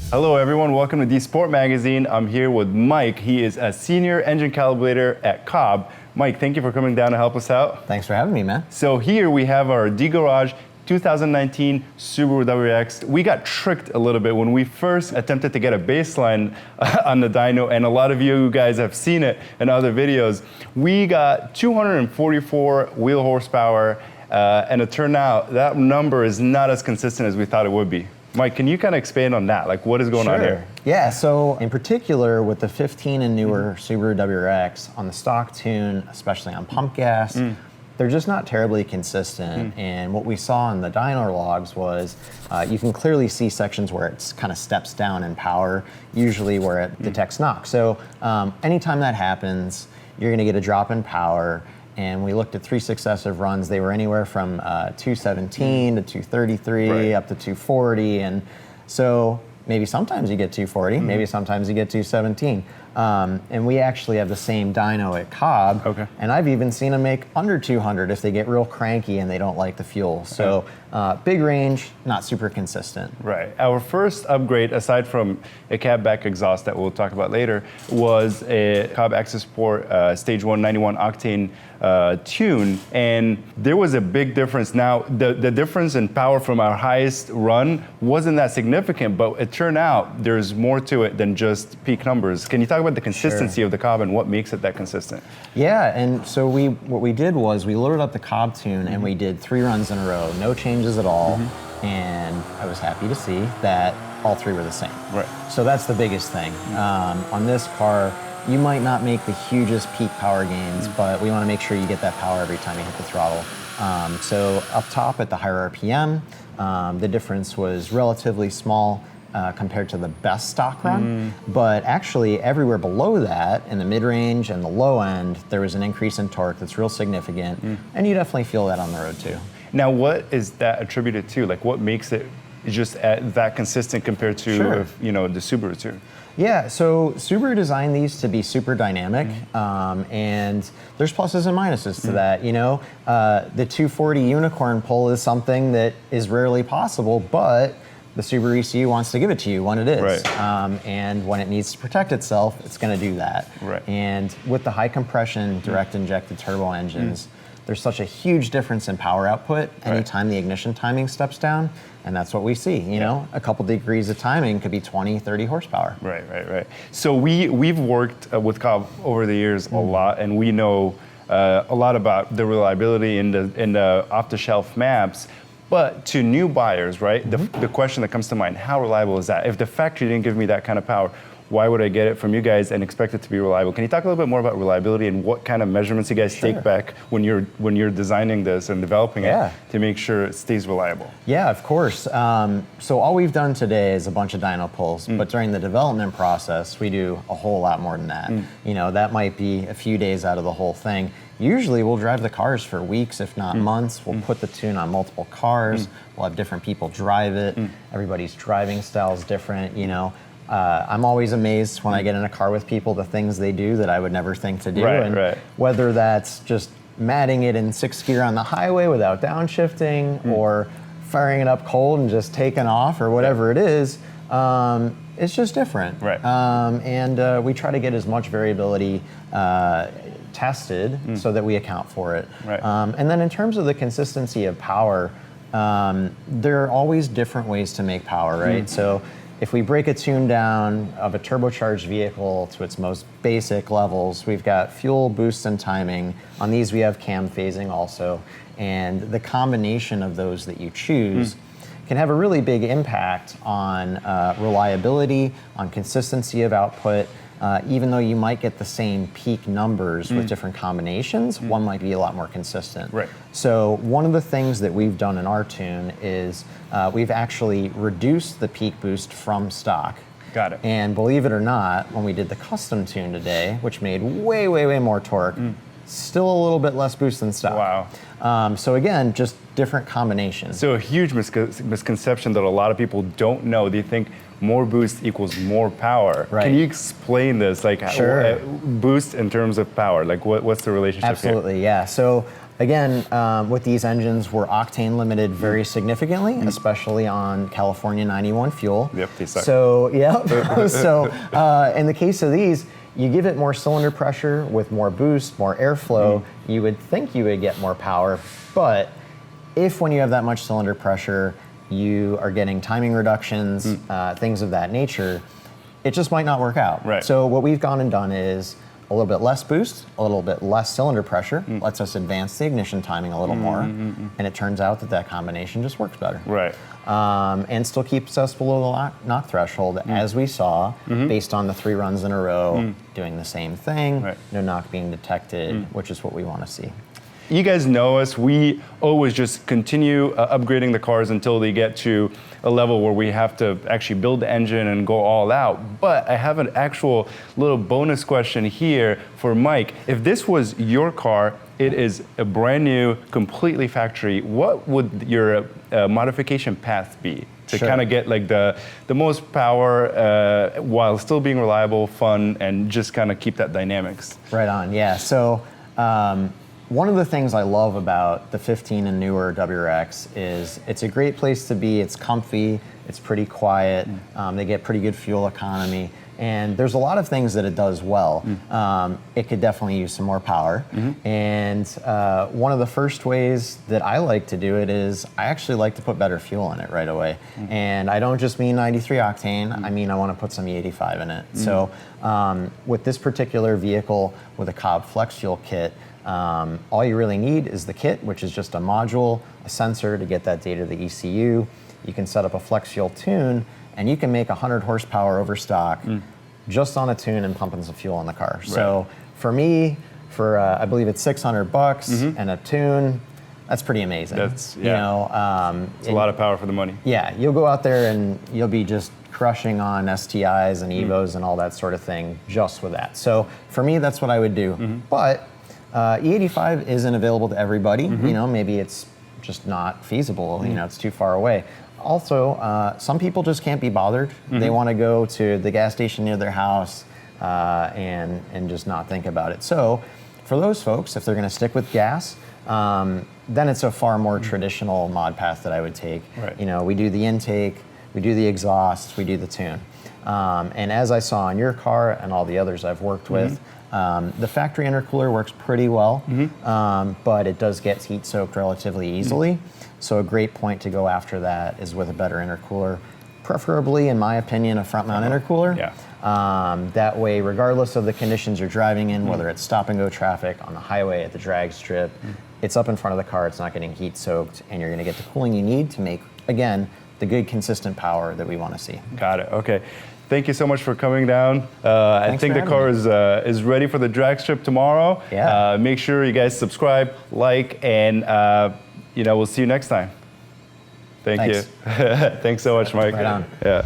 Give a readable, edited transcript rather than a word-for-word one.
Hello everyone, welcome to D Sport Magazine. I'm here with Mike. He is a senior engine calibrator at COBB. Mike, thank you for coming down to help us out. Thanks for having me, man. So here we have our D-Garage 2019 Subaru WRX. We got tricked a little bit when we first attempted to get a baseline on the dyno, and a lot of you guys have seen it in other videos. We got 244 wheel horsepower, and it turned out that number is not as consistent as we thought it would be. Mike, can you kind of expand on that? Like, what is going on here? Yeah, so in particular with the 15 and newer Subaru WRX, on the stock tune, especially on pump gas, they're just not terribly consistent. And what we saw in the dyno logs was you can clearly see sections where it kind of steps down in power, usually where it detects knock. So anytime that happens, you're going to get a drop in power. And we looked at 3 successive runs. They were anywhere from 217 to 233 up to 240. And so maybe sometimes you get 240, maybe sometimes you get 217. And we actually have the same dyno at COBB. And I've even seen them make under 200 if they get real cranky and they don't like the fuel. So big range, not super consistent. Right. Our first upgrade, aside from a cab back exhaust that we'll talk about later, was a COBB Access Sport Stage 1 91 octane tune, and there was a big difference. Now, the difference in power from our highest run wasn't that significant, but it turned out there's more to it than just peak numbers. Can you talk about the consistency of the COBB and what makes it that consistent? Yeah, and so what we did was we loaded up the COBB tune and we did 3 runs in a row, no changes at all, and I was happy to see that all 3 were the same. Right. So that's the biggest thing. On this car, you might not make the hugest peak power gains, but we want to make sure you get that power every time you hit the throttle. So up top at the higher RPM, the difference was relatively small compared to the best stock run, but actually everywhere below that, in the mid-range and the low end, there was an increase in torque that's real significant, and you definitely feel that on the road too. Now, what is that attributed to? Like, what makes it just that consistent compared to the Subaru too? Yeah, so Subaru designed these to be super dynamic, and there's pluses and minuses to that. You know, the 240 unicorn pull is something that is rarely possible, but the Subaru ECU wants to give it to you when it is. Right. And when it needs to protect itself, it's going to do that. Right. And with the high compression direct injected turbo engines, there's such a huge difference in power output anytime the ignition timing steps down, and that's what we see. You know, a couple degrees of timing could be 20, 30 horsepower. Right. So we've worked with COBB over the years a lot, and we know a lot about the reliability in the off-the-shelf maps. But to new buyers, right, the question that comes to mind, how reliable is that? If the factory didn't give me that kind of power, why would I get it from you guys and expect it to be reliable? Can you talk a little bit more about reliability and what kind of measurements you guys take back when you're designing this and developing it to make sure it stays reliable? Yeah, of course. So all we've done today is a bunch of dyno pulls, but during the development process, we do a whole lot more than that. You know, that might be a few days out of the whole thing. Usually we'll drive the cars for weeks, if not months. We'll put the tune on multiple cars. We'll have different people drive it. Everybody's driving style is different, you know. I'm always amazed when I get in a car with people, the things they do that I would never think to do. Whether that's just matting it in 6th gear on the highway without downshifting, or firing it up cold and just taking off, or whatever it is, it's just different. And we try to get as much variability tested so that we account for it. And then in terms of the consistency of power, there are always different ways to make power, right? So if we break a tune down of a turbocharged vehicle to its most basic levels, we've got fuel, boost, and timing. On these we have cam phasing also. And the combination of those that you choose can have a really big impact on reliability, on consistency of output. Even though you might get the same peak numbers with different combinations, one might be a lot more consistent. So one of the things that we've done in our tune is we've actually reduced the peak boost from stock. Got it. And believe it or not, when we did the custom tune today, which made way more torque, still a little bit less boost than stock. Wow. So again, just different combinations. So a huge misconception that a lot of people don't know. They think more boost equals more power. Can you explain this? Like boost in terms of power, like what's the relationship here? Absolutely, yeah. So again, with these engines, we're octane limited very significantly, especially on California 91 fuel. Yep, they suck. So, in the case of these, you give it more cylinder pressure with more boost, more airflow, you would think you would get more power, but if when you have that much cylinder pressure, you are getting timing reductions, things of that nature, it just might not work out. Right. So what we've gone and done is a little bit less boost, a little bit less cylinder pressure, lets us advance the ignition timing a little more, and it turns out that that combination just works better. Right. And still keeps us below the knock threshold, as we saw, based on the 3 runs in a row, doing the same thing, Right. no knock being detected, which is what we want to see. You guys know us. We always just continue upgrading the cars until they get to a level where we have to actually build the engine and go all out. But I have an actual little bonus question here for Mike. If this was your car, it is a brand new, completely factory, what would your modification path be to Sure. kind of get like the most power while still being reliable, fun, and just kind of keep that dynamics? Right on, yeah. So one of the things I love about the 15 and newer WRX is it's a great place to be. It's comfy, it's pretty quiet, they get pretty good fuel economy, and there's a lot of things that it does well. It could definitely use some more power, and one of the first ways that I like to do it is I actually like to put better fuel in it right away. And I don't just mean 93 octane, I mean I want to put some E85 in it. So with this particular vehicle with a COBB Flex Fuel kit, all you really need is the kit, which is just a module, a sensor to get that data to the ECU. You can set up a flex fuel tune, and you can make 100 horsepower over stock just on a tune and pumping some fuel in the car. Right. So for me, for I believe it's $600 and a tune, that's pretty amazing. That's, yeah. You know, it's a lot of power for the money. Yeah, you'll go out there and you'll be just crushing on STIs and Evos and all that sort of thing just with that. So for me, that's what I would do. But E85 isn't available to everybody. You know, maybe it's just not feasible. You know, it's too far away. Also, some people just can't be bothered. They want to go to the gas station near their house and just not think about it. So for those folks, if they're going to stick with gas, then it's a far more traditional mod path that I would take. Right. You know, we do the intake, we do the exhaust, we do the tune. And as I saw in your car and all the others I've worked with, the factory intercooler works pretty well, but it does get heat soaked relatively easily. So a great point to go after that is with a better intercooler, preferably, in my opinion, a front mount intercooler. Yeah. That way, regardless of the conditions you're driving in, whether it's stop and go traffic, on the highway, at the drag strip, it's up in front of the car, it's not getting heat soaked, and you're gonna get the cooling you need to make, again, the good consistent power that we wanna see. Got it, okay. Thank you so much for coming down. I think the car is ready for the drag strip tomorrow. Yeah. Make sure you guys subscribe, like, and we'll see you next time. Thanks. You. Thanks so much, Mike. Right on. Yeah.